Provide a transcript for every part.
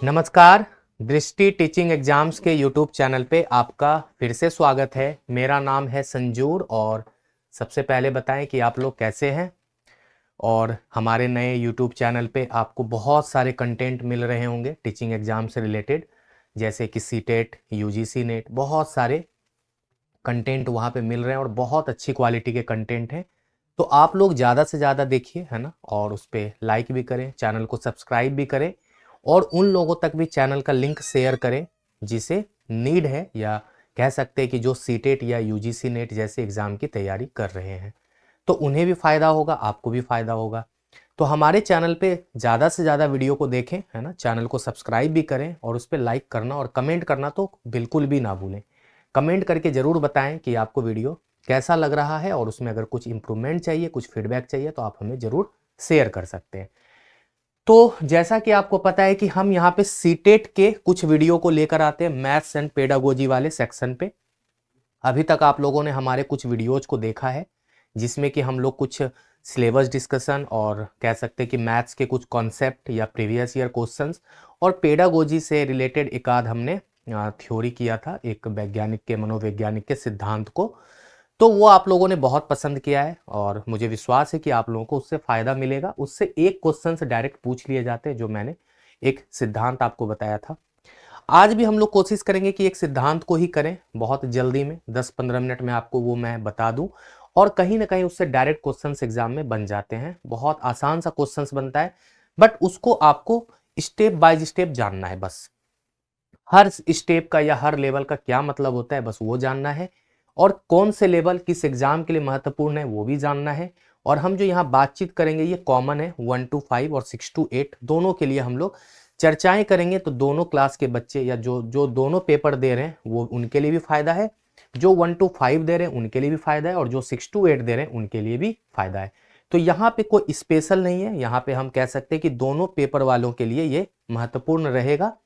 नमस्कार। दृष्टि teaching exams के यूट्यूब चैनल पे आपका फिर से स्वागत है। मेरा नाम है संजूर और सबसे पहले बताएं कि आप लोग कैसे हैं। और हमारे नए यूट्यूब चैनल पे आपको बहुत सारे कंटेंट मिल रहे होंगे टीचिंग एग्जाम से रिलेटेड, जैसे कि सीटेट, यूजीसी नेट, बहुत सारे कंटेंट वहाँ पे मिल रहे हैं और बहुत अच्छी क्वालिटी के कंटेंट हैं। तो आप लोग ज़्यादा से ज़्यादा देखिए, है ना, और उस पर लाइक भी करें, चैनल को सब्सक्राइब भी करें और उन लोगों तक भी चैनल का लिंक शेयर करें जिसे नीड है, या कह सकते हैं कि जो सीटेट या यूजीसी नेट जैसे एग्ज़ाम की तैयारी कर रहे हैं, तो उन्हें भी फ़ायदा होगा, आपको भी फ़ायदा होगा। तो हमारे चैनल पे ज़्यादा से ज़्यादा वीडियो को देखें, है ना, चैनल को सब्सक्राइब भी करें और उस पर लाइक करना और कमेंट करना तो बिल्कुल भी ना भूलें। कमेंट करके ज़रूर बताएं कि आपको वीडियो कैसा लग रहा है और उसमें अगर कुछ इम्प्रूवमेंट चाहिए, कुछ फीडबैक चाहिए तो आप हमें ज़रूर शेयर कर सकते हैं। तो जैसा कि आपको पता है कि हम यहाँ पे सीटेट के कुछ वीडियो को लेकर आते हैं मैथ्स एंड पेडागोजी वाले सेक्शन पे। अभी तक आप लोगों ने हमारे कुछ वीडियोज को देखा है जिसमें कि हम लोग कुछ सिलेबस डिस्कशन और कह सकते हैं कि मैथ्स के कुछ कॉन्सेप्ट या प्रीवियस ईयर क्वेश्चंस और पेडागोजी से रिलेटेड एक आध हमने थ्योरी किया था, एक वैज्ञानिक के, मनोवैज्ञानिक के सिद्धांत को। तो वो आप लोगों ने बहुत पसंद किया है और मुझे विश्वास है कि आप लोगों को उससे फ़ायदा मिलेगा। उससे एक क्वेश्चन से डायरेक्ट पूछ लिए जाते हैं, जो मैंने एक सिद्धांत आपको बताया था। आज भी हम लोग कोशिश करेंगे कि एक सिद्धांत को ही करें, बहुत जल्दी में 10-15 मिनट में आपको वो मैं बता दूं और कहीं ना कहीं उससे डायरेक्ट क्वेश्चंस एग्जाम में बन जाते हैं। बहुत आसान सा क्वेश्चंस बनता है, बट उसको आपको स्टेप बाय स्टेप जानना है। बस हर स्टेप का या हर लेवल का क्या मतलब होता है, बस वो जानना है। और कौन से लेवल किस एग्जाम के लिए महत्वपूर्ण है वो भी जानना है। और हम जो यहाँ बातचीत करेंगे ये कॉमन है, 1 to 5 और 6 to 8 दोनों के लिए हम लोग चर्चाएं करेंगे। तो दोनों क्लास के बच्चे या जो जो दोनों पेपर दे रहे हैं वो उनके लिए भी फायदा है, जो 1 to 5 दे रहे हैं उनके लिए भी फायदा है और जो 6 to 8 दे रहे हैं उनके लिए भी फायदा है। तो यहाँ पे कोई स्पेशल नहीं है, यहाँ पे हम कह सकते हैं कि दोनों पेपर वालों के लिए ये महत्वपूर्ण रहेगा।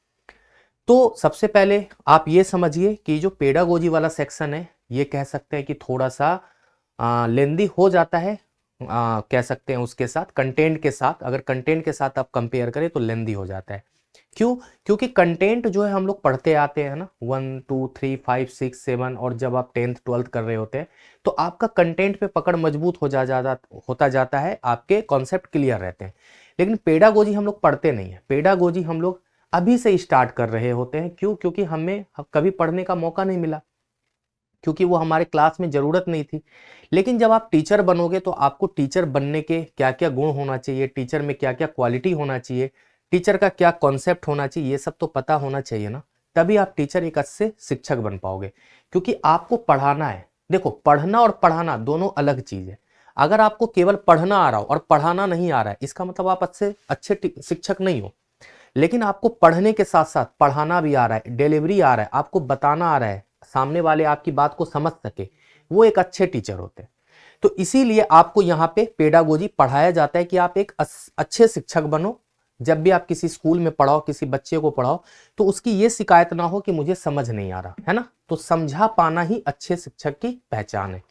तो सबसे पहले आप ये समझिए कि जो पेडागोजी वाला सेक्शन है ये कह सकते हैं कि थोड़ा सा लेंदी हो जाता है। कह सकते हैं उसके साथ, कंटेंट के साथ, अगर कंटेंट के साथ आप कंपेयर करें तो लेंदी हो जाता है। क्यों? क्योंकि कंटेंट जो है हम लोग पढ़ते आते हैं ना, 1 2 3 5 6 7, और जब आप 10th 12th कर रहे होते हैं तो आपका कंटेंट पे पकड़ मजबूत होता जाता है, आपके कॉन्सेप्ट क्लियर रहते हैं। लेकिन पेडागोजी हम लोग पढ़ते नहीं है, पेडागोजी हम लोग अभी से स्टार्ट कर रहे होते हैं। क्यों? क्योंकि हमें कभी पढ़ने का मौका नहीं मिला, क्योंकि वो हमारे क्लास में ज़रूरत नहीं थी। लेकिन जब आप टीचर बनोगे तो आपको टीचर बनने के क्या क्या गुण होना चाहिए, टीचर में क्या क्या क्वालिटी होना चाहिए, टीचर का क्या कॉन्सेप्ट होना चाहिए, ये सब तो पता होना चाहिए ना। तभी आप टीचर एक अच्छे शिक्षक बन पाओगे, क्योंकि आपको पढ़ाना है। देखो, पढ़ना और पढ़ाना दोनों अलग चीज़ है। अगर आपको केवल पढ़ना आ रहा हो और पढ़ाना नहीं आ रहा है, इसका मतलब आप अच्छे अच्छे शिक्षक नहीं हो। लेकिन आपको पढ़ने के साथ साथ पढ़ाना भी आ रहा है, डिलीवरी आ रहा है, आपको बताना आ रहा है, सामने वाले आपकी बात को समझ सके, वो एक अच्छे टीचर होते हैं। तो इसीलिए आपको यहाँ पे पेडागोजी पढ़ाया जाता है कि आप एक अच्छे शिक्षक बनो। जब भी आप किसी स्कूल में पढ़ाओ, किसी बच्चे को पढ़ाओ, तो उसकी ये शिकायत ना हो कि मुझे समझ नहीं आ रहा है ना। तो समझा पाना ही अच्छे शिक्षक की पहचान है।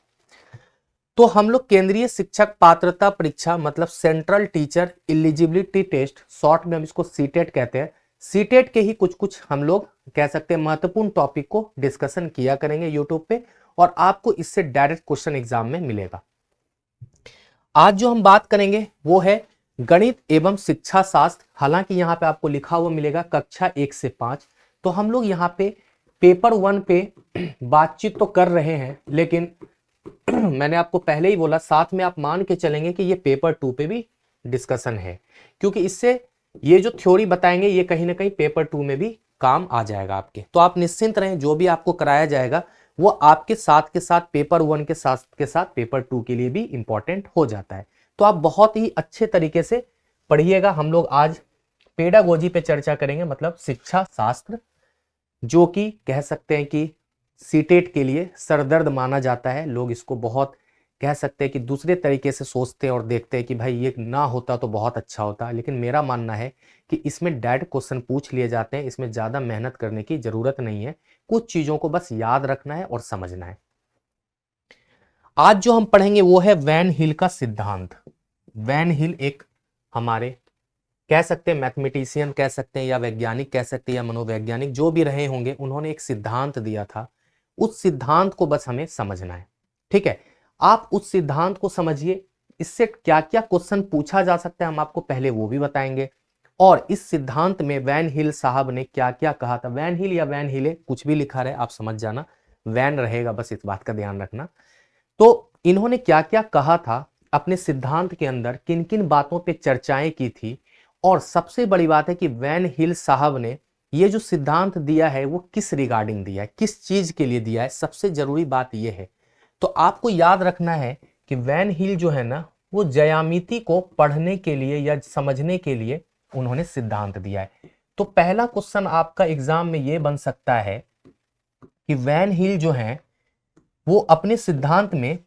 तो हम लोग केंद्रीय शिक्षक पात्रता परीक्षा, मतलब central teacher eligibility test, short में हम इसको सीटेट कहते हैं, सीटेट के ही कुछ कुछ हम लोग कह सकते हैं महत्वपूर्ण टॉपिक को डिस्कशन किया करेंगे यूट्यूब पे, और आपको इससे डायरेक्ट क्वेश्चन एग्जाम में मिलेगा। आज जो हम बात करेंगे वो है गणित एवं शिक्षा शास्त्र। हालांकि यहाँ पे आपको लिखा हुआ मिलेगा कक्षा 1 से 5। तो हम लोग यहाँ पे पेपर 1 पे बातचीत तो कर रहे हैं, लेकिन मैंने आपको पहले ही बोला, साथ में आप मान के चलेंगे कि ये पेपर 2 पे भी डिस्कशन है, क्योंकि इससे ये जो थ्योरी बताएंगे ये कहीं ना कहीं पेपर 2 में भी काम आ जाएगा आपके। तो आप निश्चिंत रहें, जो भी आपको कराया जाएगा वो आपके साथ के साथ पेपर 1 के साथ पेपर 2 के लिए भी इंपॉर्टेंट हो जाता है। तो आप बहुत ही अच्छे तरीके से पढ़िएगा। हम लोग आज पेडागोजी पे चर्चा करेंगे, मतलब शिक्षा शास्त्र, जो कि कह सकते हैं कि सीटेट के लिए सरदर्द माना जाता है। लोग इसको बहुत कह सकते हैं कि दूसरे तरीके से सोचते हैं और देखते हैं कि भाई ये ना होता तो बहुत अच्छा होता। लेकिन मेरा मानना है कि इसमें डायरेक्ट क्वेश्चन पूछ लिए जाते हैं, इसमें ज़्यादा मेहनत करने की ज़रूरत नहीं है। कुछ चीज़ों को बस याद रखना है और समझना है। आज जो हम पढ़ेंगे वो है वैन हिल का सिद्धांत। वैन हिल एक हमारे कह सकते हैं मैथमेटिशियन कह सकते हैं या वैज्ञानिक कह सकते हैं या मनोवैज्ञानिक जो भी रहे होंगे, उन्होंने एक सिद्धांत दिया था। उस सिद्धांत को बस हमें समझना है। ठीक है, आप उस सिद्धांत को समझिए। इससे क्या क्या क्वेश्चन पूछा जा सकता है हम आपको पहले वो भी बताएंगे। और इस सिद्धांत में वैन हिल साहब ने क्या क्या कहा था, वैन हिल या वैन हिले कुछ भी लिखा रहे आप समझ जाना, वैन रहेगा, बस इस बात का ध्यान रखना। तो इन्होंने क्या क्या कहा था अपने सिद्धांत के अंदर, किन किन बातों पे चर्चाएं की थी, और सबसे बड़ी बात है कि वैन हिल साहब ने ये जो सिद्धांत दिया है वो किस रिगार्डिंग दिया है, किस चीज के लिए दिया है, सबसे जरूरी बात यह है। तो आपको याद रखना है कि वैन हिल जो है ना, वो ज्यामिति को पढ़ने के लिए या समझने के लिए उन्होंने सिद्धांत दिया है। तो पहला क्वेश्चन आपका एग्जाम में यह बन सकता है कि वैन हिल जो है वो अपने सिद्धांत में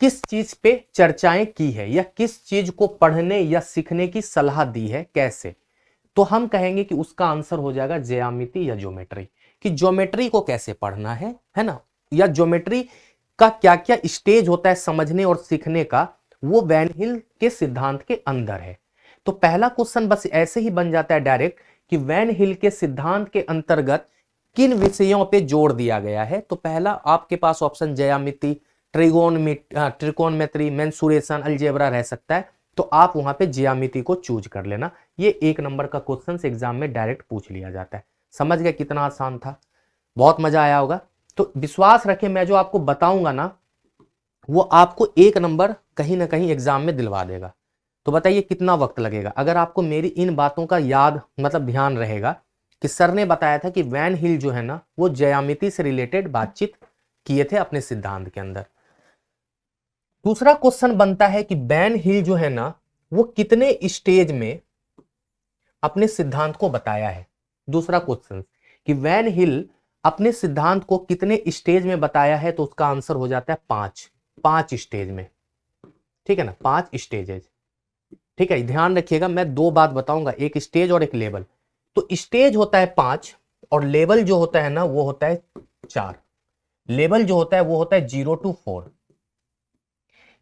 किस चीज पे चर्चाएं की है, या किस चीज को पढ़ने या सीखने की सलाह दी है, कैसे। तो हम कहेंगे कि उसका आंसर हो जाएगा ज्यामिति या ज्योमेट्री, कि ज्योमेट्री को कैसे पढ़ना है ना, या ज्योमेट्री का क्या क्या स्टेज होता है समझने और सीखने का, वो वैन हिल के सिद्धांत के अंदर है। तो पहला क्वेश्चन बस ऐसे ही बन जाता है डायरेक्ट कि वैन हिल के सिद्धांत के अंतर्गत किन विषयों पे जोर दिया गया है। तो पहला आपके पास ऑप्शन ज्यामिति, त्रिकोणमिति, मेंसुरेशन, अलजेब्रा रह सकता है। तो आप वहां पे ज्यामिति को चूज कर लेना। ये 1 नंबर का क्वेश्चन एग्जाम में डायरेक्ट पूछ लिया जाता है। समझ गए कितना आसान था, बहुत मजा आया होगा। तो विश्वास रखें, मैं जो आपको बताऊंगा ना वो आपको 1 नंबर कहीं ना कहीं एग्जाम में दिलवा देगा। तो बताइए कितना वक्त लगेगा अगर आपको मेरी इन बातों का याद मतलब ध्यान रहेगा कि सर ने बताया था कि वैन हिल जो है ना वो ज्यामिति से रिलेटेड बातचीत किए थे अपने सिद्धांत के अंदर। दूसरा क्वेश्चन बनता है कि वैन हिल जो है ना वो कितने स्टेज में अपने सिद्धांत को बताया है। दूसरा क्वेश्चन कि वैन हिल अपने सिद्धांत को कितने स्टेज में बताया है, तो उसका आंसर हो जाता है 5 स्टेज में। ठीक है ना, 5 स्टेजेज। ठीक है, ध्यान रखिएगा, मैं 2 बात बताऊंगा, एक स्टेज और एक लेवल। तो स्टेज होता है 5 और लेवल जो होता है ना वो होता है 4। लेवल जो होता है वो होता है 0 to 4,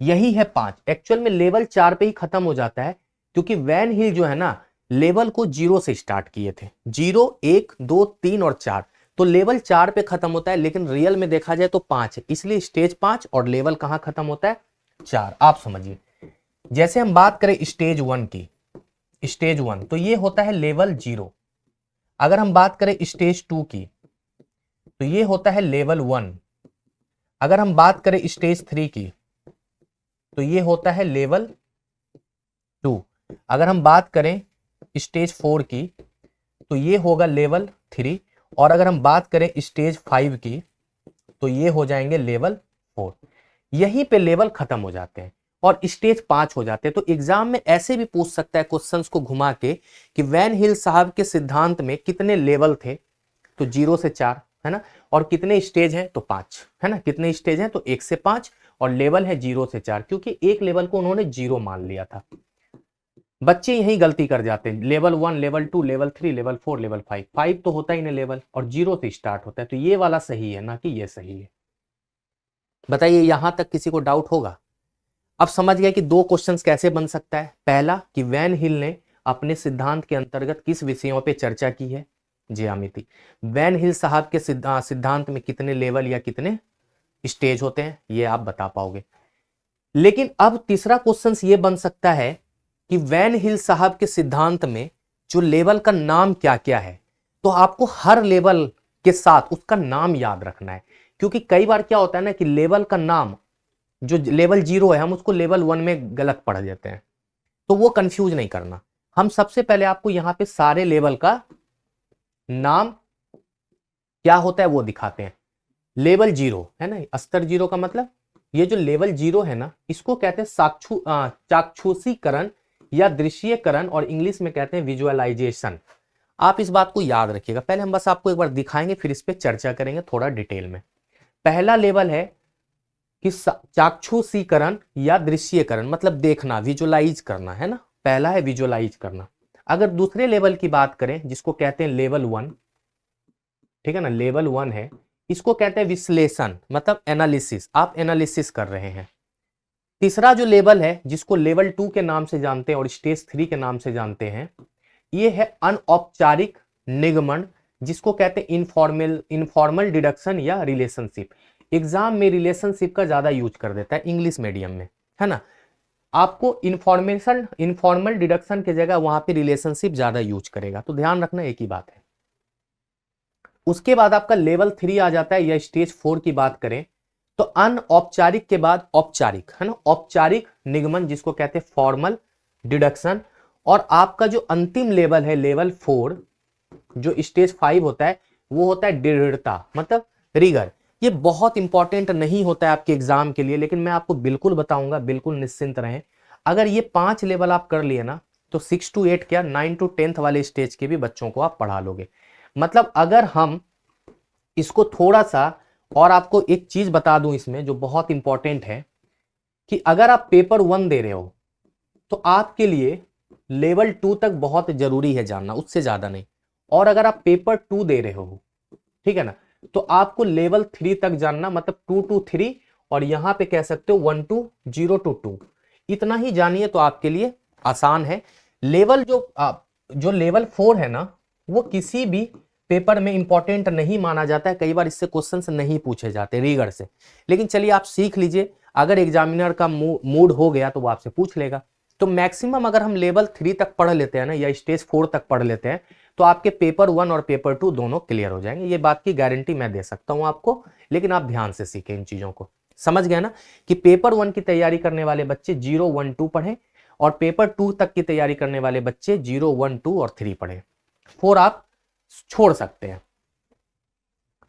यही है 5। एक्चुअल में लेवल 4 पे ही खत्म हो जाता है, क्योंकि वैन हिल जो है ना लेवल को 0 से स्टार्ट किए थे। 0, 1, 2, 3 और 4, तो लेवल 4 पे खत्म होता है, लेकिन रियल में देखा जाए तो 5 है, इसलिए स्टेज 5 और लेवल कहां खत्म होता है 4। आप समझिए, जैसे हम बात करें स्टेज 1 की, स्टेज 1 तो ये होता है लेवल 0। अगर हम बात करें स्टेज 2 की तो ये होता है लेवल 1। अगर हम बात करें स्टेज 3 की तो ये होता है लेवल 2। अगर हम बात करें स्टेज 4 की तो ये होगा लेवल 3। और अगर हम बात करें स्टेज 5 की तो ये हो जाएंगे लेवल 4। यहीं पे लेवल खत्म हो जाते हैं और स्टेज 5 हो जाते हैं। तो एग्जाम में ऐसे भी पूछ सकता है क्वेश्चंस को घुमा के कि वैन हिल साहब के सिद्धांत में कितने लेवल थे, तो 0 से 4 है ना, और कितने स्टेज हैं तो 5 है ना, कितने स्टेज हैं तो 1 से 5 और लेवल है 0 से 4, क्योंकि एक लेवल को उन्होंने 0 मान लिया था। बच्चे यही गलती कर जाते हैं, level 1, level 2, level 3, level 4, level 5। 5 तो होता ही नहीं लेवल, और 0 से स्टार्ट होता है। तो ये वाला सही है ना कि ये सही है। बताइए यहां तक किसी को डाउट होगा। अब समझ गए कि 2 क्वेश्चंस कैसे बन सकता है। पहला कि वैन हिल ने अपने सिद्धांत के अंतर्गत किस विषयों पे चर्चा की है, ज्यामिति। वैन हिल साहब के सिद्धांत में कितने लेवल या कितने स्टेज होते हैं ये आप बता पाओगे। लेकिन अब तीसरा क्वेश्चन ये बन सकता है कि वैन हिल साहब के सिद्धांत में जो लेवल का नाम क्या क्या है। तो आपको हर लेवल के साथ उसका नाम याद रखना है, क्योंकि कई बार क्या होता है ना कि लेवल का नाम, जो लेवल 0 है हम उसको लेवल 1 में गलत पढ़ देते हैं, तो वो कंफ्यूज नहीं करना। हम सबसे पहले आपको यहां पे सारे लेवल का नाम क्या होता है वो दिखाते हैं। लेवल 0 है ना, स्तर 0 का मतलब ये जो लेवल 0 है ना इसको कहते हैं चाक्षुषीकरण या दृश्यकरण, और इंग्लिश में कहते हैं विजुअलाइजेशन। आप इस बात को याद रखिएगा। पहले हम बस आपको एक बार दिखाएंगे, फिर इस पे चर्चा करेंगे थोड़ा डिटेल में। पहला लेवल है कि चाक्षुषीकरण या दृश्यकरण, मतलब देखना, विजुअलाइज करना है ना, पहला है विजुअलाइज करना। अगर दूसरे लेवल की बात करें जिसको कहते हैं लेवल 1, ठीक है ना, लेवल 1 है, इसको कहते हैं विश्लेषण, मतलब एनालिसिस, आप एनालिसिस कर रहे हैं। तीसरा जो लेवल है जिसको लेवल 2 के नाम से जानते हैं और स्टेज 3 के नाम से जानते हैं, ये है अनौपचारिक निगमन, जिसको कहते हैं इनफॉर्मल डिडक्शन या रिलेशनशिप। एग्जाम में रिलेशनशिप का ज्यादा यूज कर देता है इंग्लिश मीडियम में, है ना। आपको इनफॉर्मल डिडक्शन की जगह वहां पे रिलेशनशिप ज्यादा यूज करेगा, तो ध्यान रखना एक ही बात है। उसके बाद आपका लेवल 3 आ जाता है, या स्टेज 4 की बात करें तो अनौपचारिक के बाद औपचारिक, है ना, औपचारिक निगमन जिसको कहते हैं फॉर्मल डिडक्शन। और आपका जो अंतिम लेवल है लेवल 4, जो स्टेज 5 होता है, वो होता है दृढ़ता, मतलब रिगर। ये बहुत इंपॉर्टेंट नहीं होता है आपके एग्जाम के लिए, लेकिन मैं आपको बिल्कुल बताऊंगा, बिल्कुल निश्चिंत रहें। अगर ये 5 लेवल आप कर लिए ना, तो 6 to 8 क्या 9 to 10th वाले स्टेज के भी बच्चों को आप पढ़ा लोगे। मतलब अगर हम इसको थोड़ा सा, और आपको एक चीज बता दूं इसमें जो बहुत इंपॉर्टेंट है, कि अगर आप पेपर 1 दे रहे हो तो आपके लिए लेवल 2 तक बहुत जरूरी है जानना, उससे ज्यादा नहीं। और अगर आप पेपर 2 दे रहे हो, ठीक है ना, तो आपको लेवल 3 तक जानना, मतलब 2 to 3, और यहां पे कह सकते हो 1 to 0 to 2, इतना ही जानिए तो आपके लिए आसान है। लेवल जो लेवल 4 है ना, वो किसी भी पेपर में इंपॉर्टेंट नहीं माना जाता है, कई बार इससे क्वेश्चंस नहीं पूछे जाते रीगर से। लेकिन चलिए आप सीख लीजिए, अगर एग्जामिनर का मूड हो गया तो वो आपसे पूछ लेगा। तो मैक्सिमम अगर हम लेवल 3 तक पढ़ लेते हैं ना, या स्टेज 4 तक पढ़ लेते हैं, तो आपके पेपर 1 और पेपर 2 दोनों क्लियर हो जाएंगे। ये बात की गारंटी मैं दे सकता हूं आपको, लेकिन आप ध्यान से सीखें इन चीजों को। समझ गए ना, कि पेपर 1 की तैयारी करने वाले बच्चे 0, 1, 2 पढ़ें, और पेपर 2 तक की तैयारी करने वाले बच्चे 0, 1, 2 और 3 पढ़ें। 4 आप छोड़ सकते हैं।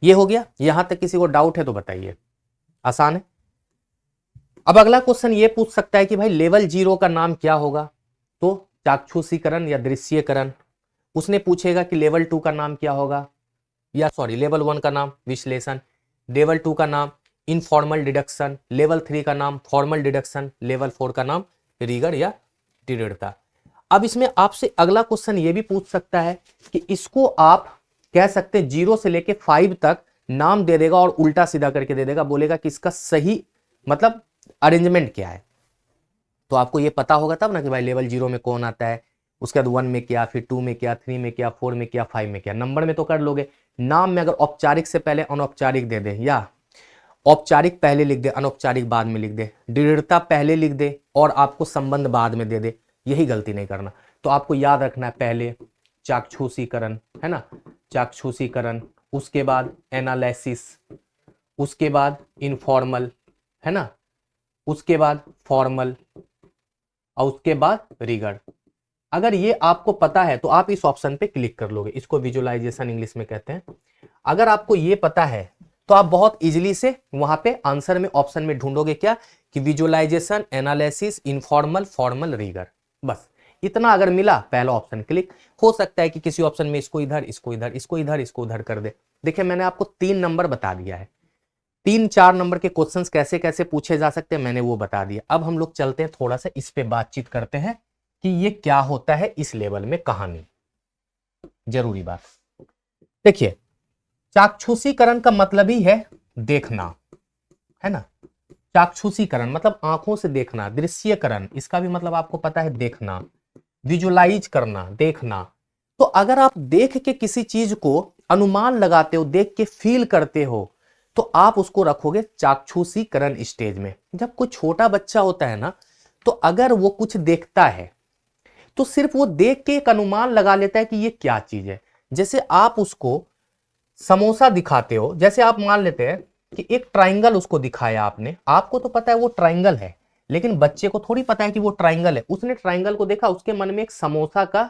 ये हो गया, यहां तक किसी को डाउट है तो बताइए, आसान है। अब अगला क्वेश्चन ये पूछ सकता है कि भाई लेवल 0 का नाम क्या होगा, तो चाक्षुषीकरण या दृश्यकरण। उसने पूछेगा कि लेवल 2 का नाम क्या होगा, या सॉरी लेवल 1 का नाम विश्लेषण, लेवल 2 का नाम इनफॉर्मल डिडक्शन, लेवल 3 का नाम फॉर्मल डिडक्शन, लेवल 4 का नाम रिगर या दृढ़ता। अब इसमें आपसे अगला क्वेश्चन ये भी पूछ सकता है कि इसको आप कह सकते हैं 0 से लेके 5 तक नाम दे देगा और उल्टा सीधा करके दे देगा, बोलेगा कि इसका सही मतलब अरेंजमेंट क्या है। तो आपको ये पता होगा तब ना कि भाई लेवल 0 में कौन आता है, उसके बाद 1 में क्या, फिर 2 में क्या, 3 में क्या, 4 में क्या, 5 में क्या। नंबर में तो कर लोगे, नाम में अगर औपचारिक से पहले अनौपचारिक दे दे, या औपचारिक पहले लिख दे अनौपचारिक बाद में लिख दे, दृढ़ता पहले लिख दे और आपको संबंध बाद में दे दे, यही गलती नहीं करना। तो आपको याद रखना है, पहले चाक्षुषीकरण, है ना, चाक्षुषीकरण, उसके बाद एनालिसिस, उसके बाद इनफॉर्मल, है ना, उसके बाद फॉर्मल, और उसके बाद रिगर। अगर ये आपको पता है तो आप इस ऑप्शन पे क्लिक कर लोगे, इसको विजुअलाइजेशन इंग्लिश में कहते हैं। अगर आपको ये पता है तो आप बहुत इजीली से वहां पे आंसर में ऑप्शन में ढूंढोगे क्या, कि visualisation, analysis, informal, formal, rigour. बस इतना अगर मिला, पहला ऑप्शन क्लिक। हो सकता है कि किसी ऑप्शन में इसको इधर, इसको इधर, इसको इधर, इसको उधर कर दे। देखिए मैंने आपको 3 नंबर बता दिया है, 3-4 नंबर के क्वेश्चंस कैसे कैसे पूछे जा सकते हैं मैंने वो बता दिया। अब हम लोग चलते हैं थोड़ा सा इस पे बातचीत करते हैं कि ये क्या होता है इस लेवल में, कहानी जरूरी बात। देखिए चाक्षुषीकरण का मतलब ही है देखना, है ना, चाक्षुषीकरण मतलब आंखों से देखना। दृश्यकरण इसका भी मतलब आपको पता है देखना, विजुलाइज करना, देखना। तो अगर आप देख के किसी चीज को अनुमान लगाते हो, देख के फील करते हो, तो आप उसको रखोगे चाक्षुषीकरण स्टेज में। जब कोई छोटा बच्चा होता है ना, तो अगर वो कुछ देखता है तो सिर्फ वो देख के एक अनुमान लगा लेता है कि ये क्या चीज है। जैसे आप उसको समोसा दिखाते हो, जैसे आप मान लेते हैं कि एक ट्राइंगल उसको दिखाया आपने, आपको तो पता है वो ट्राइंगल है, लेकिन बच्चे को थोड़ी पता है कि वो ट्राइंगल है। उसने ट्राइंगल को देखा, उसके मन में एक समोसा का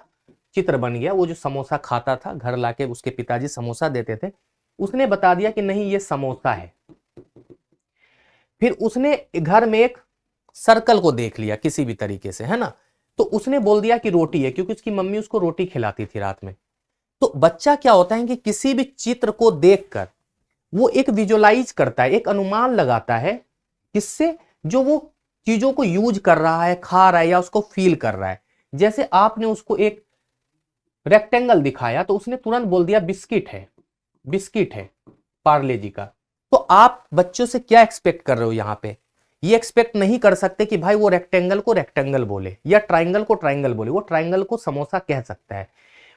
चित्र बन गया, वो जो समोसा खाता था, घर लाके उसके पिताजी समोसा देते थे, उसने बता दिया कि नहीं ये समोसा है। फिर उसने घर में एक सर्कल को देख लिया किसी भी तरीके से, है ना, तो उसने बोल दिया कि रोटी है, क्योंकि उसकी मम्मी उसको रोटी खिलाती थी रात में। तो बच्चा क्या होता है कि किसी भी चित्र को देखकर वो एक विजुअलाइज करता है, एक अनुमान लगाता है, किससे, जो वो चीजों को यूज कर रहा है, खा रहा है या उसको फील कर रहा है। जैसे आपने उसको एक रेक्टेंगल दिखाया तो उसने तुरंत बोल दिया बिस्किट है, बिस्किट है पार्ले जी का। तो आप बच्चों से क्या एक्सपेक्ट कर रहे हो यहां पे, ये एक्सपेक्ट नहीं कर सकते कि भाई वो रेक्टेंगल को रेक्टेंगल बोले या ट्राइंगल को ट्राइंगल बोले। वो ट्राइंगल को समोसा कह सकता है,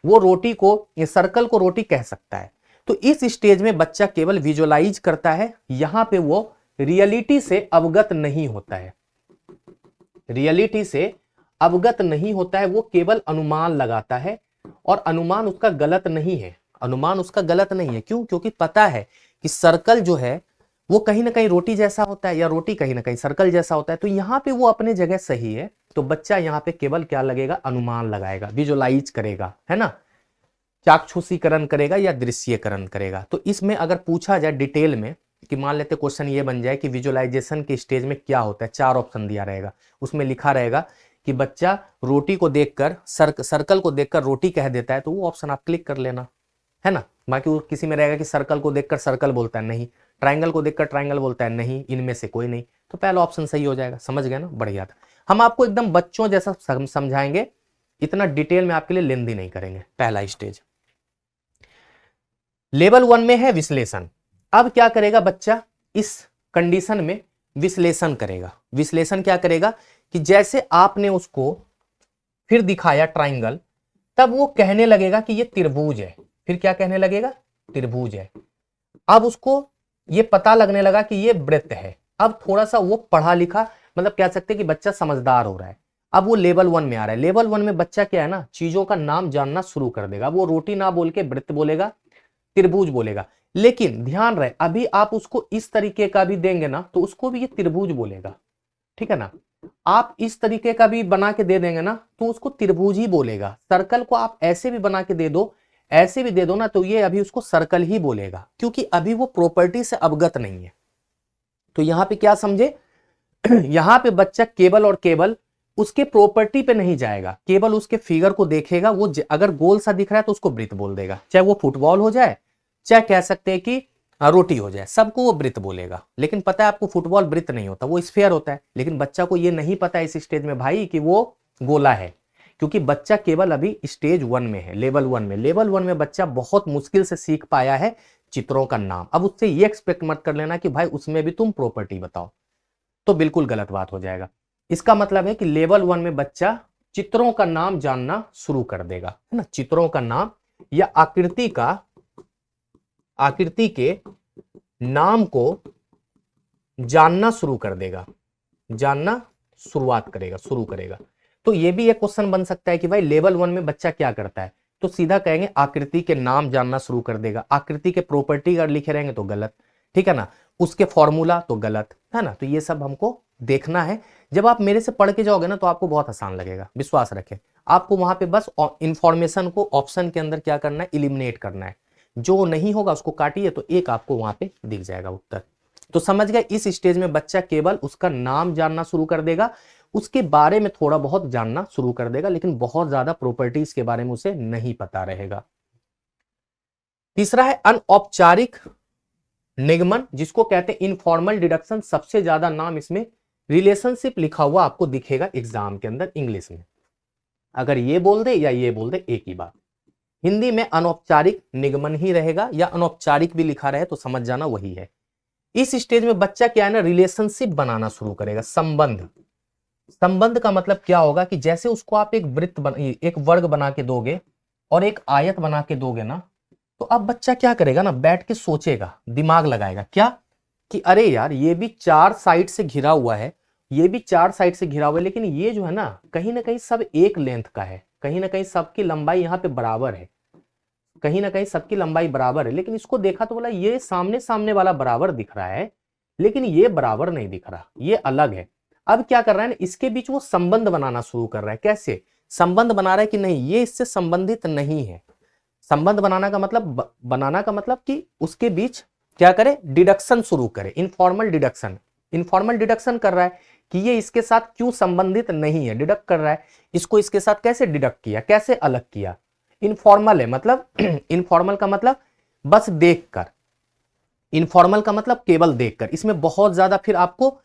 वो रोटी को, सर्कल को रोटी कह सकता है। तो इस स्टेज में बच्चा केवल विजुअलाइज करता है, यहां पे वो रियलिटी से अवगत नहीं होता है, रियलिटी से अवगत नहीं होता है, वो केवल अनुमान लगाता है। और अनुमान उसका गलत नहीं है, अनुमान उसका गलत नहीं है। क्यों? क्योंकि पता है कि सर्कल जो है वो कहीं ना कहीं रोटी जैसा होता है या रोटी कहीं ना कहीं सर्कल जैसा होता है। तो यहां पे वो अपने जगह सही है। तो बच्चा यहाँ पे केवल क्या लगेगा? अनुमान लगाएगा, विजुअलाइज करेगा, है ना, चाक्षुषीकरण करेगा या दृश्यकरण करेगा। तो इसमें अगर पूछा जाए डिटेल में कि मान लेते क्वेश्चन ये बन जाए कि विजुअलाइजेशन के स्टेज में क्या होता है, 4 ऑप्शन दिया रहेगा, उसमें लिखा रहेगा कि बच्चा रोटी को देखकर सर्कल को देखकर रोटी कह देता है, तो वो ऑप्शन आप क्लिक कर लेना, है ना। बाकी वो किसी में रहेगा कि सर्कल को देखकर सर्कल बोलता है, नहीं, ट्राइंगल को देखकर ट्राइंगल बोलता है, नहीं, इनमें से कोई नहीं, तो पहला ऑप्शन सही हो जाएगा। समझ गए ना? बढ़िया था। हम आपको एकदम बच्चों जैसा समझाएंगे, इतना डिटेल में आपके लिए लेंदी नहीं करेंगे। पहला स्टेज लेवल 1 में है विश्लेषण। अब क्या करेगा बच्चा? इस कंडीशन में विश्लेषण करेगा। विश्लेषण क्या करेगा कि जैसे आपने उसको फिर दिखाया ट्राइंगल, तब वो कहने लगेगा कि ये त्रिभुज है। फिर क्या कहने लगेगा? त्रिभुज है। अब उसको ये पता लगने लगा कि ये वृत्त है। अब थोड़ा सा वो पढ़ा लिखा, मतलब कह सकते हैं कि बच्चा समझदार हो रहा है। अब वो लेवल 1 में आ रहा है। लेवल 1 में बच्चा क्या है ना, चीजों का नाम जानना शुरू कर देगा। वो रोटी ना बोल के वृत्त बोलेगा, त्रिभुज बोलेगा। लेकिन ध्यान रहे, अभी आप उसको इस तरीके का भी देंगे ना, तो उसको भी ये त्रिभुज बोलेगा, ठीक है ना। आप इस तरीके का भी बना के दे देंगे ना, तो उसको त्रिभुज ही बोलेगा। सर्कल को आप ऐसे भी बना के दे दो, ऐसे भी दे दो ना, तो ये अभी उसको सर्कल ही बोलेगा, क्योंकि अभी वो प्रॉपर्टी से अवगत नहीं है। तो यहां पे क्या समझे? यहां पे बच्चा केवल और केवल उसके प्रॉपर्टी पे नहीं जाएगा, केवल उसके फिगर को देखेगा। वो अगर गोल सा दिख रहा है तो उसको वृत्त बोल देगा, चाहे वो फुटबॉल हो जाए, चाहे कह सकते हैं कि रोटी हो जाए, सबको वो वृत्त बोलेगा। लेकिन पता है आपको, फुटबॉल वृत्त नहीं होता, वो स्फीयर होता है। लेकिन बच्चा को ये नहीं पता इस स्टेज में भाई कि वो गोला है, क्योंकि बच्चा केवल अभी स्टेज 1 में है, लेवल 1 में। लेवल 1 में बच्चा बहुत मुश्किल से सीख पाया है चित्रों का नाम। अब उससे ये एक्सपेक्ट मत कर लेना कि भाई उसमें भी तुम प्रॉपर्टी बताओ, तो बिल्कुल गलत बात हो जाएगा। इसका मतलब है कि लेवल 1 में बच्चा चित्रों का नाम जानना शुरू कर देगा, है ना। चित्रों का नाम या आकृति के नाम को जानना शुरू कर देगा, जानना शुरू करेगा। तो ये भी एक क्वेश्चन बन सकता है कि भाई लेवल 1 में बच्चा क्या करता है, तो सीधा कहेंगे आकृति के नाम जानना शुरू कर देगा। आकृति के प्रॉपर्टी अगर लिखे रहेंगे तो गलत, ठीक है ना। उसके फॉर्मूला तो गलत, है ना। तो ये सब हमको देखना है। जब आप मेरे से पढ़ के जाओगे ना, तो आपको बहुत आसान लगेगा, विश्वास रखें। आपको वहां पे बस इंफॉर्मेशन को ऑप्शन के अंदर क्या करना है, इलिमिनेट करना है। जो नहीं होगा उसको काटिए, तो एक आपको वहां पे दिख जाएगा उत्तर। तो समझ गए, इस स्टेज में बच्चा केवल उसका नाम जानना शुरू कर देगा, उसके बारे में थोड़ा बहुत जानना शुरू कर देगा, लेकिन बहुत ज्यादा प्रॉपर्टीज के बारे में उसे नहीं पता रहेगा। तीसरा है अनौपचारिक निगमन, जिसको कहते हैं इनफॉर्मल डिडक्शन। सबसे ज्यादा नाम इसमें रिलेशनशिप लिखा हुआ आपको दिखेगा एग्जाम के अंदर इंग्लिश में। अगर ये बोल दे या ये बोल दे, एक ही बात। हिंदी में अनौपचारिक निगमन ही रहेगा, या अनौपचारिक भी लिखा रहे तो समझ जाना वही है। इस स्टेज में बच्चा क्या है ना, रिलेशनशिप बनाना शुरू करेगा, संबंध। संबंध का मतलब क्या होगा कि जैसे उसको आप एक वर्ग बना के दोगे और एक आयत बना के दोगे ना, तो अब बच्चा क्या करेगा ना, बैठ के सोचेगा, दिमाग लगाएगा, क्या कि अरे यार ये भी 4 साइड से घिरा हुआ है, ये भी 4 साइड से घिरा हुआ है, लेकिन ये जो है ना कहीं सब एक लेंथ का है, कहीं ना कहीं सबकी लंबाई यहाँ पे बराबर है, कहीं ना कहीं सबकी लंबाई बराबर है। लेकिन इसको देखा तो बोला ये सामने सामने वाला बराबर दिख रहा है, लेकिन ये बराबर नहीं दिख रहा, ये अलग है। अब क्या कर रहा है ना, इसके बीच वो संबंध बनाना शुरू कर रहा है। कैसे संबंध बना रहा है कि नहीं, ये इससे संबंधित नहीं है। संबंध बनाना का मतलब कि उसके बीच क्या करे, डिडक्शन शुरू करे, इनफॉर्मल डिडक्शन। इनफॉर्मल डिडक्शन कर रहा है कि ये इसके साथ क्यों संबंधित नहीं है, डिडक्ट कर रहा है, इसको इसके साथ कैसे डिडक्ट किया, कैसे अलग किया। इनफॉर्मल है मतलब इनफॉर्मल का मतलब बस देखकर, इनफॉर्मल का मतलब केवल देखकर। इसमें बहुत ज्यादा फिर आपको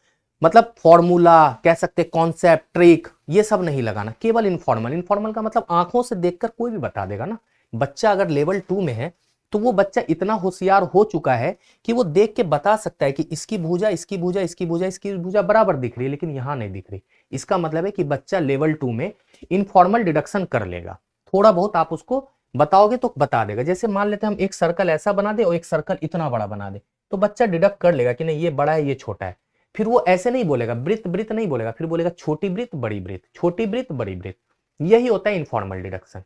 मतलब फॉर्मूला कह सकते, कॉन्सेप्ट, ट्रिक, ये सब नहीं लगाना, केवल इनफॉर्मल। इनफॉर्मल का मतलब आंखों से देखकर कोई भी बता देगा ना। बच्चा अगर लेवल 2 में है तो वो बच्चा इतना होशियार हो चुका है कि वो देख के बता सकता है कि इसकी भुजा इसकी भुजा इसकी भुजा इसकी भुजा बराबर दिख रही है, लेकिन यहाँ नहीं दिख रही। इसका मतलब है कि बच्चा लेवल 2 में इनफॉर्मल डिडक्शन कर लेगा। थोड़ा बहुत आप उसको बताओगे तो बता देगा। जैसे मान लेते हैं हम एक सर्कल ऐसा बना दे और एक सर्कल इतना बड़ा बना दे, तो बच्चा डिडक्ट कर लेगा कि नहीं ये बड़ा है ये छोटा है। फिर वो ऐसे नहीं बोलेगा वृत्त वृत्त नहीं बोलेगा, फिर बोलेगा छोटी वृत्त बड़ी वृत्त, छोटी वृत्त बड़ी वृत्त। यही होता है इनफॉर्मल डिडक्शन,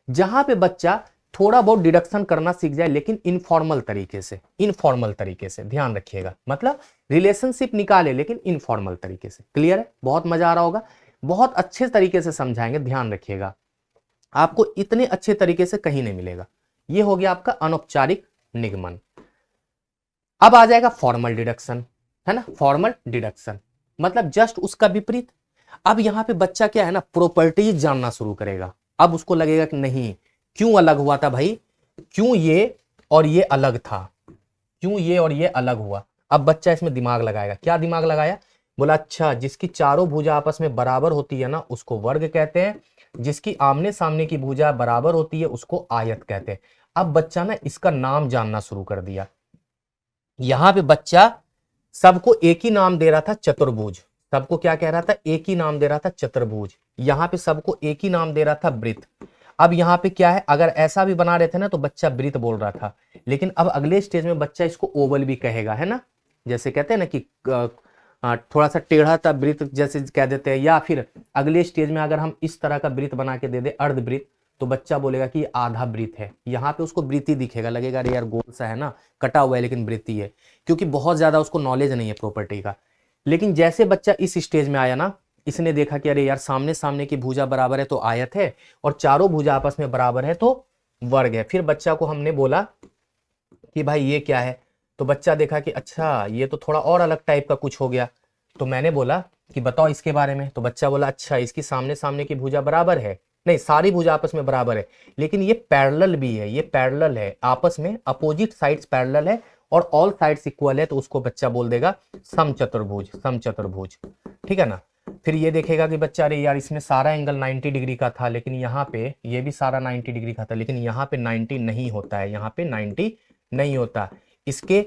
जहां पे बच्चा थोड़ा बहुत डिडक्शन करना सीख जाए, लेकिन इनफॉर्मल तरीके से। इनफॉर्मल तरीके से ध्यान रखिएगा, मतलब रिलेशनशिप निकाले लेकिन इनफॉर्मल तरीके से। क्लियर है? बहुत मजा आ रहा होगा। बहुत अच्छे तरीके से समझाएंगे, ध्यान रखिएगा। आपको इतने अच्छे तरीके से कहीं नहीं मिलेगा। ये हो गया आपका अनौपचारिक निगमन। अब आ जाएगा फॉर्मल डिडक्शन, है ना। फॉर्मल डिडक्शन मतलब जस्ट उसका विपरीत। अब यहां पे बच्चा क्या है ना, प्रॉपर्टीज जानना शुरू करेगा। अब उसको लगेगा कि नहीं, क्यों अलग हुआ था भाई, क्यों ये और ये अलग था, क्यों ये और ये अलग हुआ। अब बच्चा इसमें दिमाग लगाएगा। क्या दिमाग लगाया? बोला अच्छा, जिसकी चारों भुजा आपस में बराबर होती है ना उसको वर्ग कहते हैं, जिसकी आमने सामने की भुजा बराबर होती है उसको आयत कहते हैं। अब बच्चा ना इसका नाम जानना शुरू कर दिया। यहां पे बच्चा सबको एक ही नाम दे रहा था, चतुर्भुज। सबको क्या कह रहा था? एक ही नाम दे रहा था, चतुर्भुज। यहां पे सबको एक ही नाम दे रहा था, वृत्त। अब यहाँ पे क्या है, अगर ऐसा भी बना रहे थे ना तो बच्चा वृत्त बोल रहा था, लेकिन अब अगले स्टेज में बच्चा इसको ओवल भी कहेगा, है ना। जैसे कहते हैं ना कि थोड़ा सा टेढ़ा था वृत्त जैसे कह देते हैं, या फिर अगले स्टेज में अगर हम इस तरह का वृत्त बना के दे दे, अर्धवृत्त, तो बच्चा बोलेगा कि आधा वृत्त है। यहाँ पे उसको वृत्ति दिखेगा, लगेगा अरे यार गोल सा है ना, कटा हुआ है लेकिन वृत्ति है, क्योंकि बहुत ज्यादा उसको नॉलेज नहीं है प्रॉपर्टी का। लेकिन जैसे बच्चा इस स्टेज में आया ना, इसने देखा कि अरे यार सामने सामने की भुजा बराबर है तो आयत है, और चारों भुजा आपस में बराबर है तो वर्ग है। फिर बच्चा को हमने बोला कि भाई ये क्या है, तो बच्चा देखा कि अच्छा ये तो थोड़ा और अलग टाइप का कुछ हो गया। तो मैंने बोला कि बताओ इसके बारे में। तो बच्चा बोला अच्छा, इसकी सामने सामने की भुजा बराबर है, नहीं सारी भुजा आपस में बराबर है, लेकिन ये पैरेलल भी है, ये पैरेलल है आपस में, अपोजिट साइड्स पैरेलल है और ऑल साइड्स इक्वल है, तो उसको बच्चा बोल देगा समचतुर्भुज, समचतुर्भुज। ठीक है ना। फिर ये देखेगा कि बच्चा अरे यार इसमें सारा एंगल 90 डिग्री का था, लेकिन यहाँ पे ये भी सारा 90 डिग्री का था, लेकिन यहाँ पे 90 नहीं होता है, यहाँ पे 90 नहीं होता, इसके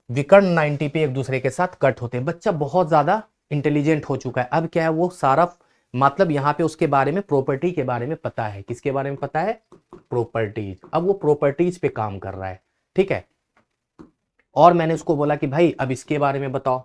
विकर्ण 90 पे एक दूसरे के साथ कट होते हैं। बच्चा बहुत ज्यादा इंटेलिजेंट हो चुका है। अब क्या है, वो सारा मतलब यहाँ पे उसके बारे में, प्रॉपर्टी के बारे में पता है। किसके बारे में पता है? प्रॉपर्टीज। अब वो प्रॉपर्टीज पे काम कर रहा है। ठीक है। और मैंने उसको बोला कि भाई अब इसके बारे में बताओ,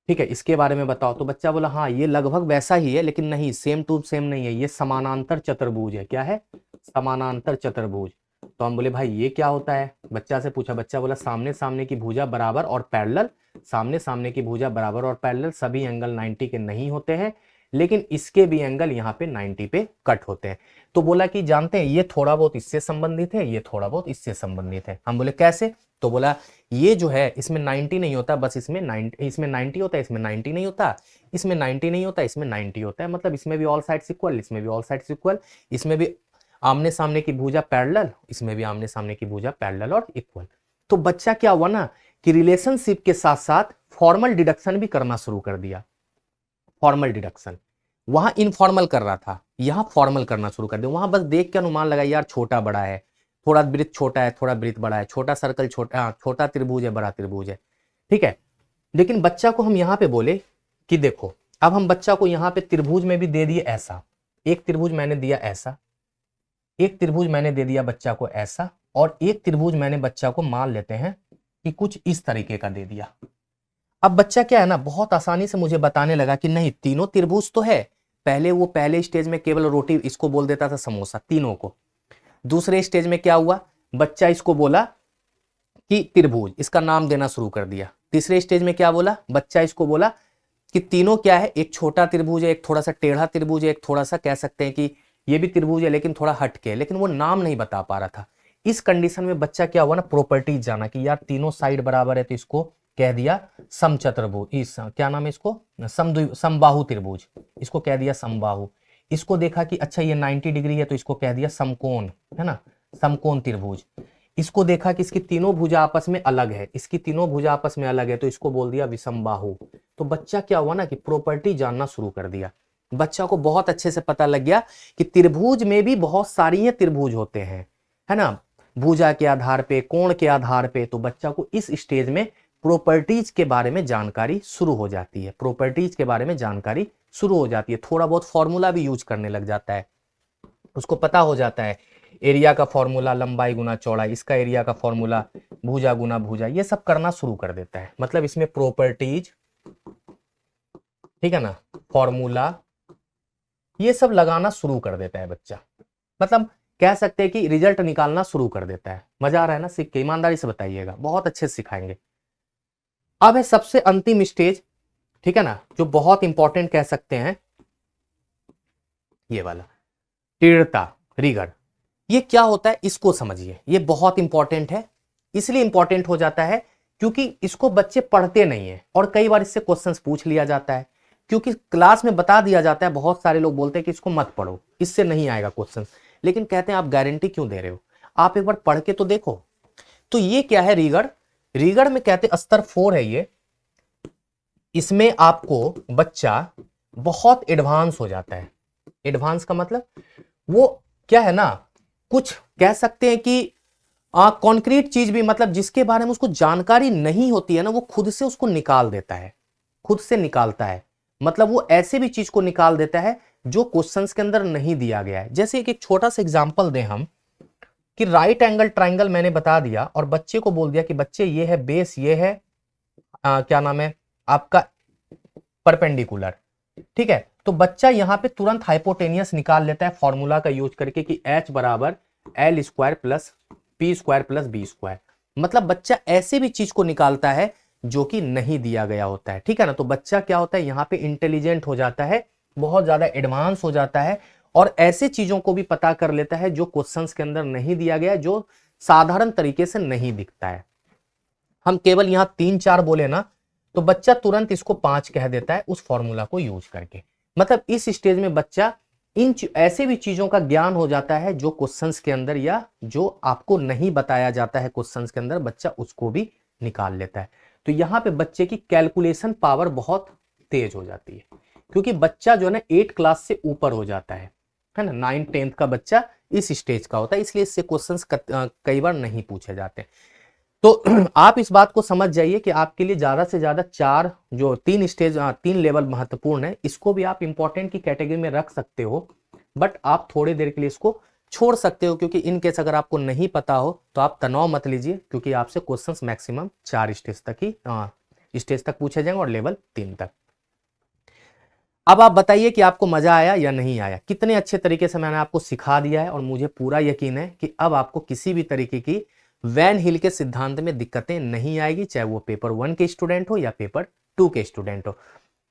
ठीक है इसके बारे में बताओ। तो बच्चा बोला हाँ ये लगभग वैसा ही है, लेकिन नहीं सेम टू सेम नहीं है, ये समानांतर चतुर्भुज है। क्या है? समानांतर चतुर्भुज। तो हम बोले भाई ये क्या होता है, बच्चा से पूछा। बच्चा बोला सामने सामने की भुजा बराबर और पैरेलल, सामने सामने की भुजा बराबर और पैरेलल, सभी एंगल 90 के नहीं होते हैं, लेकिन इसके भी एंगल यहाँ पे 90 पे कट होते हैं। तो बोला कि जानते हैं ये थोड़ा बहुत इससे संबंधित है, ये थोड़ा बहुत इससे संबंधित है। हम बोले कैसे? तो बोला ये जो है इसमें 90 नहीं होता, बस इसमें 90 होता है, इसमें 90 नहीं होता, इसमें 90 नहीं होता, इसमें 90 होता है। मतलब इसमें भी ऑल साइड्स इक्वल, इसमें भी ऑल साइड्स इक्वल, इसमें भी आमने सामने की भुजा पैरेलल, इसमें भी आमने सामने की भुजा पैरेलल और इक्वल। तो बच्चा क्या हुआ ना कि रिलेशनशिप के साथ साथ फॉर्मल डिडक्शन भी करना शुरू कर दिया। फॉर्मल डिडक्शन, वहां इनफॉर्मल कर रहा था, यहां फॉर्मल करना शुरू कर दिया। वहां बस देख के अनुमान लगा यार छोटा बड़ा है, थोड़ा वृत्त छोटा है, थोड़ा वृत्त बड़ा है, छोटा सर्कल छोटा, छोटा त्रिभुज है, बड़ा त्रिभुज है। ठीक है। लेकिन बच्चा को हम यहां पे बोले कि देखो, अब हम बच्चा को यहां पे त्रिभुज में भी दे दिए ऐसा, एक त्रिभुज मैंने दिया ऐसा, एक त्रिभुज मैंने दे दिया बच्चा को ऐसा, और एक त्रिभुज मैंने बच्चा को मान लेते हैं कि कुछ इस तरीके का दे दिया। अब बच्चा क्या है ना बहुत आसानी से मुझे बताने लगा कि नहीं तीनों त्रिभुज तो है। पहले वो पहले स्टेज में केवल रोटी इसको बोल देता था समोसा, तीनों को। दूसरे स्टेज में क्या हुआ, बच्चा इसको बोला कि त्रिभुज, इसका नाम देना शुरू कर दिया। तीसरे स्टेज में क्या बोला, बच्चा इसको बोला कि तीनों क्या है, एक छोटा त्रिभुज है, एक थोड़ा सा टेढ़ा त्रिभुज है, एक थोड़ा सा कह सकते हैं कि ये भी त्रिभुज है लेकिन थोड़ा हटके है, लेकिन वो नाम नहीं बता पा रहा था। इस कंडीशन में बच्चा क्या हुआ ना, प्रॉपर्टीज जाना कि यार तीनों साइड बराबर है, तो इसको कह दिया समचतुर्भुज। इस क्या नाम है इसको, समबाहु त्रिभुज, इसको कह दिया समबाहु। इसको देखा कि अच्छा ये 90 डिग्री है, तो इसको कह दिया समकोण, है ना, समकोण त्रिभुज। इसको देखा कि इसकी तीनों भुजा आपस में अलग है, इसकी तीनों भुजा आपस में अलग है, तो इसको बोल दिया विषमबाहु। तो बच्चा क्या हुआ ना कि प्रॉपर्टी जानना शुरू कर दिया। बच्चा को बहुत अच्छे से पता लग गया कि त्रिभुज में भी बहुत सारी त्रिभुज होते हैं, है ना। भुजा के आधार पे, कोण के आधार पे, तो बच्चा को इस स्टेज में प्रॉपर्टीज के बारे में जानकारी शुरू हो जाती है। प्रॉपर्टीज के बारे में जानकारी शुरू हो जाती है, थोड़ा बहुत फॉर्मूला भी यूज करने लग जाता है, उसको पता हो जाता है एरिया का फॉर्मूला लंबाई गुना चौड़ाई, इसका एरिया का फॉर्मूला भुजा गुना भुजा, ये सब करना शुरू कर देता है। मतलब इसमें प्रॉपर्टीज, ठीक है ना, फॉर्मूला, ये सब लगाना शुरू कर देता है बच्चा। मतलब कह सकते हैं कि रिजल्ट निकालना शुरू कर देता है। मजा आ रहा है ना सीख के? ईमानदारी से बताइएगा, बहुत अच्छे से सिखाएंगे। अब है सबसे अंतिम स्टेज, ठीक है ना, जो बहुत इंपॉर्टेंट कह सकते हैं, ये वाला तीव्रता, रिगर। ये क्या होता है इसको समझिए, ये बहुत इंपॉर्टेंट है। इसलिए इंपॉर्टेंट हो जाता है क्योंकि इसको बच्चे पढ़ते नहीं है और कई बार इससे क्वेश्चंस पूछ लिया जाता है, क्योंकि क्लास में बता दिया जाता है। बहुत सारे लोग बोलते हैं कि इसको मत पढ़ो, इससे नहीं आएगा क्वेश्चन, लेकिन कहते हैं आप गारंटी क्यों दे रहे हो, आप एक बार पढ़ के तो देखो। तो ये क्या है रीगर? रीगर में कहते हैं स्तर 4 है ये, इसमें आपको बच्चा बहुत एडवांस हो जाता है। एडवांस का मतलब वो क्या है ना, कुछ कह सकते हैं कि कॉन्क्रीट चीज भी, मतलब जिसके बारे में उसको जानकारी नहीं होती है ना, वो खुद से उसको निकाल देता है, खुद से निकालता है। मतलब वो ऐसे भी चीज को निकाल देता है जो क्वेश्चंस के अंदर नहीं दिया गया है। जैसे एक छोटा सा एग्जांपल दें हम, कि राइट एंगल ट्राइंगल मैंने बता दिया और बच्चे को बोल दिया कि बच्चे ये है बेस, ये है क्या नाम है आपका परपेंडिकुलर, ठीक है। तो बच्चा यहां पे तुरंत हाइपोटेनियस निकाल लेता है फॉर्मूला का यूज करके कि H बराबर L square plus P square plus B square. मतलब बच्चा ऐसे भी चीज को निकालता है जो कि नहीं दिया गया होता है, ठीक है ना। तो बच्चा क्या होता है यहाँ पे इंटेलिजेंट हो जाता है, बहुत ज्यादा एडवांस हो जाता है और ऐसे चीजों को भी पता कर लेता है जो क्वेश्चंस के अंदर नहीं दिया गया, जो साधारण तरीके से नहीं दिखता है। हम केवल यहाँ 3-4 बोले ना, तो बच्चा तुरंत इसको 5 कह देता है उस फॉर्मूला को यूज करके। मतलब इस स्टेज में बच्चा इन ऐसे भी चीजों का ज्ञान हो जाता है जो क्वेश्चंस के अंदर या जो आपको नहीं बताया जाता है क्वेश्चंस के अंदर, बच्चा उसको भी निकाल लेता है। तो यहाँ पे बच्चे की कैलकुलेशन पावर बहुत तेज हो जाती है, क्योंकि बच्चा जो है ना 8 क्लास से ऊपर हो जाता है ना। 9th-10th का बच्चा इस स्टेज का होता है, इसलिए इससे क्वेश्चंस कई बार नहीं पूछे जाते। तो आप इस बात को समझ जाइए कि आपके लिए ज्यादा से ज्यादा 4 जो 3 लेवल महत्वपूर्ण है, इसको भी आप इंपॉर्टेंट की कैटेगरी में रख सकते हो, बट आप थोड़ी देर के लिए इसको छोड़ सकते हो, क्योंकि इन केस अगर आपको नहीं पता हो तो आप तनाव मत लीजिए, क्योंकि आपसे क्वेश्चंस मैक्सिमम 4 स्टेज तक पूछे जाएंगे और लेवल 3 तक। अब आप बताइए कि आपको मजा आया या नहीं आया, कितने अच्छे तरीके से मैंने आपको सिखा दिया है, और मुझे पूरा यकीन है कि अब आपको किसी भी तरीके की वैन हिल के सिद्धांत में दिक्कतें नहीं आएगी, चाहे वो पेपर 1 के स्टूडेंट हो या पेपर 2 के स्टूडेंट हो।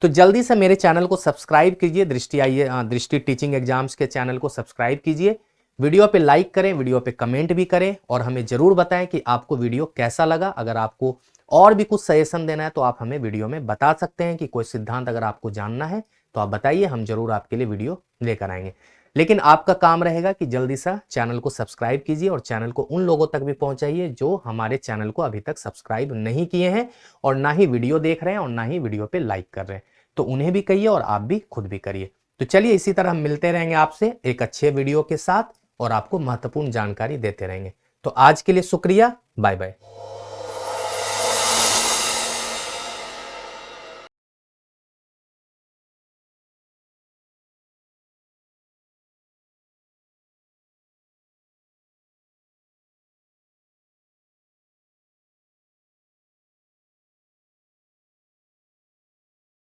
तो जल्दी से मेरे चैनल को सब्सक्राइब कीजिए, दृष्टि टीचिंग एग्जाम्स के चैनल को सब्सक्राइब कीजिए, वीडियो पे लाइक करें, वीडियो पे कमेंट भी करें, और हमें जरूर बताएं कि आपको वीडियो कैसा लगा। अगर आपको और भी कुछ सजेशन देना है तो आप हमें वीडियो में बता सकते हैं कि कोई सिद्धांत अगर आपको जानना है तो आप बताइए, हम जरूर आपके लिए वीडियो लेकर आएंगे। लेकिन आपका काम रहेगा कि जल्दी से चैनल को सब्सक्राइब कीजिए और चैनल को उन लोगों तक भी पहुंचाइए जो हमारे चैनल को अभी तक सब्सक्राइब नहीं किए हैं और ना ही वीडियो देख रहे हैं और ना ही वीडियो पे लाइक कर रहे हैं। तो उन्हें भी कहिए और आप भी खुद भी करिए। तो चलिए, इसी तरह हम मिलते रहेंगे आपसे एक अच्छे वीडियो के साथ और आपको महत्वपूर्ण जानकारी देते रहेंगे। तो आज के लिए शुक्रिया, बाय बाय।